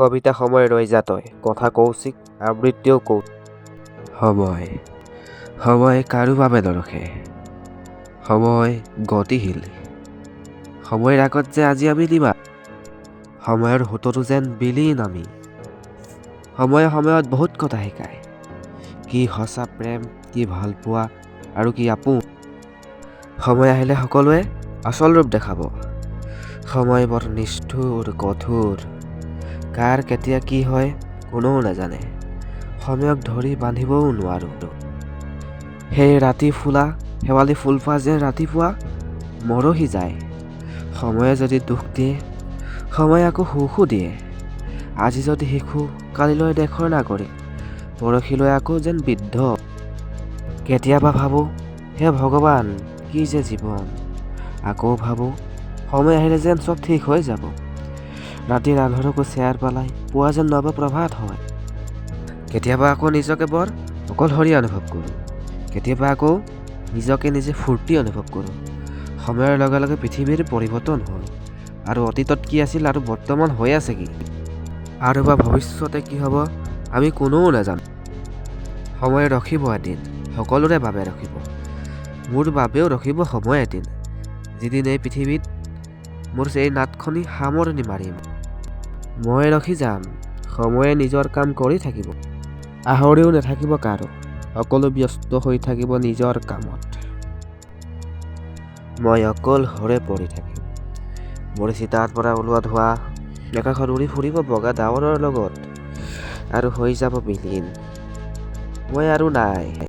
কবিতা সময় ৰৈ যা তই, কথা কৌশিক, আবৃত্তিও সময় সময় কাৰো বাবে নৰখে, সময় গতিশীল। সময়ৰ আগত যে আজি আমি নিমা, সময়ৰ সোঁততো যেন বিলীন আমি। সময়ে সময়ত বহুত কথা শিকায়, কি সঁচা প্ৰেম, কি ভালপোৱা আৰু কি আপোন। সময় আহিলে সকলোৱে আচল ৰূপ দেখাব। সময় বৰ নিষ্ঠুৰ, কঠোৰ, কাৰ কেতিয়া কি হয় কোনেও নাজানে। সময়ক ধৰি বান্ধিবও নোৱাৰো। সেই ৰাতি ফুলা শেৱালি ফুলপাহ যেন ৰাতিপুৱা মৰহি যায়। সময়ে যদি দুখ দিয়ে, সময়ে আকৌ সুখো দিয়ে। আজি যদি শিশু, কালিলৈ দেশৰ নাগৰিক, পৰহিলৈ আকৌ যেন বৃদ্ধ। কেতিয়াবা ভাবোঁ, হে ভগৱান কি যে জীৱন। আকৌ ভাবোঁ, সময় আহিলে যেন চব ঠিক হৈ যাব। ৰাতিৰ আন্ধাৰকো চেয়াৰ পেলাই পুৱা যেন নৱ প্ৰভাত হয়। কেতিয়াবা আকৌ নিজকে বৰ অকলশৰীয়া অনুভৱ কৰোঁ। কেতিয়াবা আকৌ নিজকে নিজে ফূৰ্তি অনুভৱ কৰোঁ। সময়ৰ লগে লগে পৃথিৱীৰ পৰিৱৰ্তন হ'ল, আৰু অতীতত কি আছিল আৰু বৰ্তমান হৈ আছে কি, আৰু বা ভৱিষ্যতে কি হ'ব আমি কোনেও নাজানো। সময় ৰখিব এদিন, সকলোৰে বাবে ৰখিব। মোৰ বাবেও ৰখিব সময় এদিন, যিদিন এই পৃথিৱীত মোৰ এই নাটখনি সামৰণি মাৰিম। মই ৰখি যাম, সময়ে নিজৰ কাম কৰি থাকিব। আহৰিও নাথাকিব কাৰো, সকলো ব্যস্ত হৈ থাকিব নিজৰ কামত। মই অকলশৰে পৰি থাকিম। মোৰ চিতাৰ পৰা ওলোৱা ধোঁৱা আকাশত উৰি ফুৰিব বগা ডাৱৰৰ লগত, আৰু হৈ যাব বিলীন। মই আৰু নাই।